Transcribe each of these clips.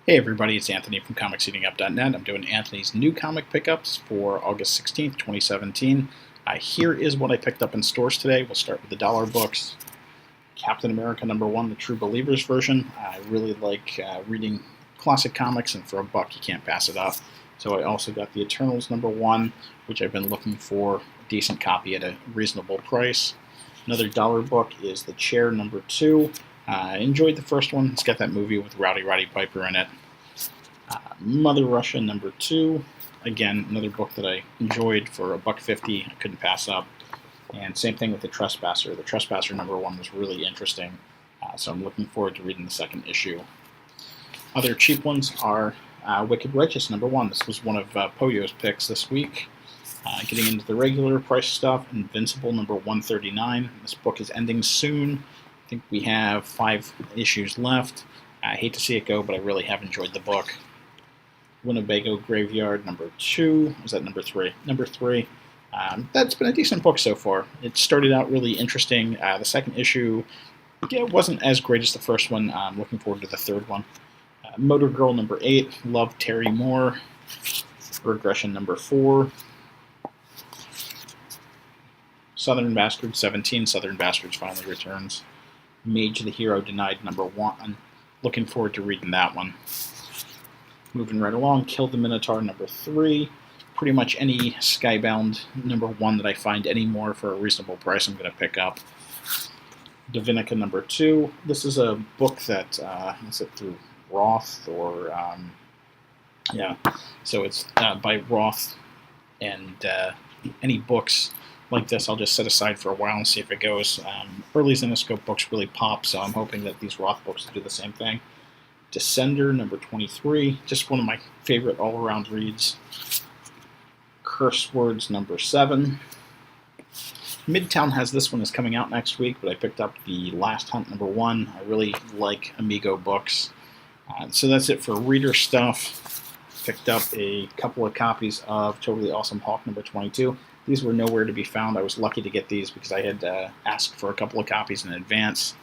Hey everybody, it's Anthony from ComicSeatingUp.net. I'm doing Anthony's new comic pickups for August 16th, 2017. Here is what I picked up in stores today. We'll start with the dollar books. Captain America #1, the True Believers version. I really like reading classic comics, and for a buck you can't pass it up. So I also got the Eternals #1, which I've been looking for a decent copy at a reasonable price. Another dollar book is The Chair #2. I enjoyed the first one. It's got that movie with Rowdy Roddy Piper in it. Mother Russia #2. Again, another book that I enjoyed for $1.50. I couldn't pass up. And same thing with The Trespasser. The Trespasser #1 was really interesting, so I'm looking forward to reading the second issue. Other cheap ones are Wicked Righteous #1. This was one of Poyo's picks this week. Getting into the regular price stuff, Invincible #139. This book is ending soon. I think we have 5 issues left. I hate to see it go, but I really have enjoyed the book. Winnebago Graveyard #2. Was that #3? #3. That's been a decent book so far. It started out really interesting. The second issue wasn't as great as the first one. I'm looking forward to the third one. Motor Girl #8. Love Terry Moore. Regression #4. Southern Bastards 17. Southern Bastards finally returns. Mage the Hero Denied #1. Looking forward to reading that one. Moving right along, Kill the Minotaur #3. Pretty much any Skybound #1 that I find anymore for a reasonable price I'm going to pick up. Divinica #2. This is a book that, is it through Roth or, yeah, so it's by Roth, and any books like this I'll just set aside for a while and see if it goes. Early Zenescope books really pop, so I'm hoping that these Roth books do the same thing. Descender #23, just one of my favorite all-around reads. Curse Words #7. Midtown has this one is coming out next week, but I picked up The Last Hunt #1. I really like Amigo books. So that's it for reader stuff. Picked up a couple of copies of Totally Awesome Hulk #22. These were nowhere to be found. I was lucky to get these because I had asked for a couple of copies in advance.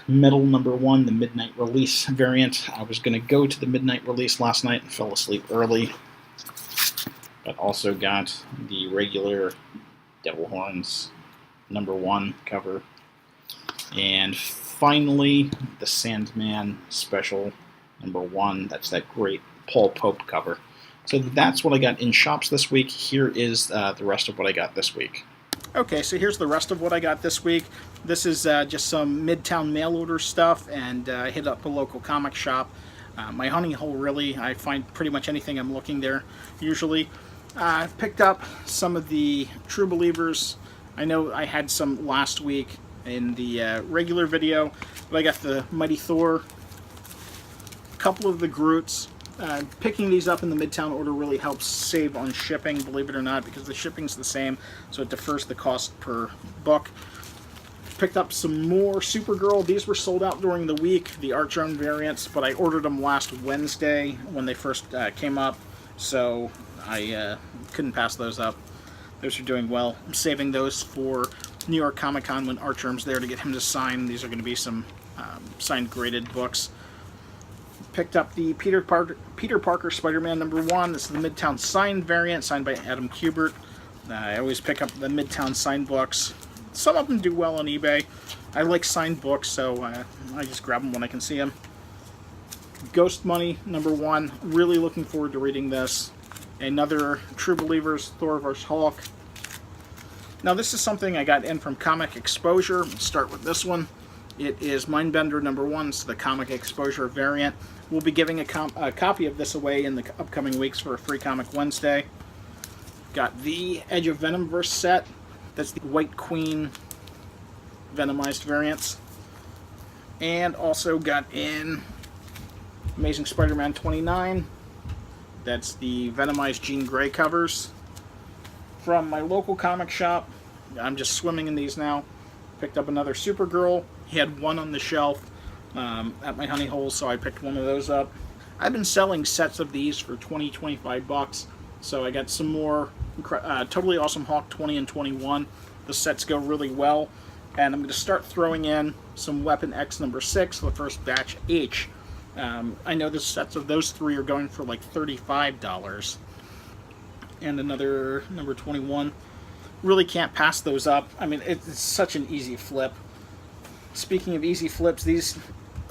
Metal #1, the Midnight Release variant. I was going to go to the Midnight Release last night and fell asleep early. But also got the regular Devil Horns #1 cover. And finally, the Sandman Special #1. That's that great Paul Pope cover. So that's what I got in shops this week. Here is the rest of what I got this week. Okay, so here's the rest of what I got this week. This is just some Midtown mail order stuff, and I hit up a local comic shop. My honey hole, really, I find pretty much anything I'm looking there, usually. I picked up some of the True Believers. I know I had some last week in the regular video, but I got the Mighty Thor, a couple of the Groots. Picking these up in the Midtown order really helps save on shipping, believe it or not, because the shipping's the same, so it defers the cost per book. Picked up some more Supergirl. These were sold out during the week, the Archon variants, but I ordered them last Wednesday when they first came up, so I couldn't pass those up. Those are doing well. I'm saving those for New York Comic Con when Archer's there to get him to sign. These are going to be some signed graded books. Picked up the Peter Parker Spider-Man #1. This is the Midtown signed variant, signed by Adam Kubert. I always pick up the Midtown signed books. Some of them do well on eBay. I like signed books, so I just grab them when I can see them. Ghost Money #1. Really looking forward to reading this. Another True Believers Thor vs. Hulk. Now this is something I got in from Comic Exposure. Let's start with this one. It is Mindbender #1. It's the Comic Exposure variant. We'll be giving a copy of this away in the upcoming weeks for a Free Comic Wednesday. Got the Edge of Venomverse set. That's the White Queen Venomized variants. And also got in Amazing Spider-Man 29. That's the Venomized Jean Grey covers. From my local comic shop, I'm just swimming in these now. Picked up another Supergirl. He had one on the shelf at my honey hole, so I picked one of those up. I've been selling sets of these for 20-25 bucks, so I got some more Totally Awesome Hulk 20 and 21. The sets go really well, and I'm going to start throwing in some Weapon X #6, the first batch H. I know the sets of those three are going for like $35. And another number 21. Really can't pass those up. I mean, it's such an easy flip. Speaking of easy flips, these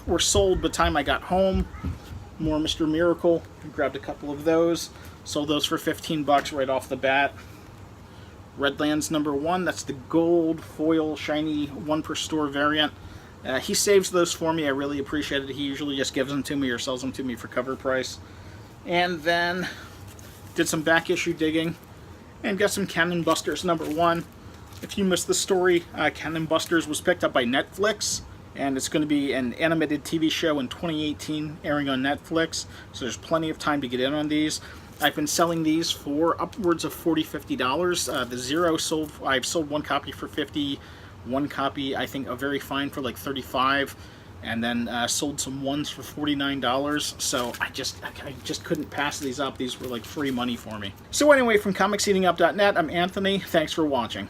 were sold by the time I got home. More Mr. Miracle. Grabbed a couple of those. Sold those for $15 right off the bat. Redlands number 1. That's the gold foil shiny 1 per store variant. He saves those for me. I really appreciate it. He usually just gives them to me or sells them to me for cover price. And then did some back issue digging and got some Cannon Busters number 1. If you missed the story, Cannon Busters was picked up by Netflix, and it's going to be an animated TV show in 2018 airing on Netflix, so there's plenty of time to get in on these. I've been selling these for upwards of $40, $50. The Zero I've sold 1 copy for $50, 1 copy I think a very fine for like $35, and then sold some ones for $49. So I just couldn't pass these up. These were like free money for me. So anyway, from ComicseatingUp.net, I'm Anthony. Thanks for watching.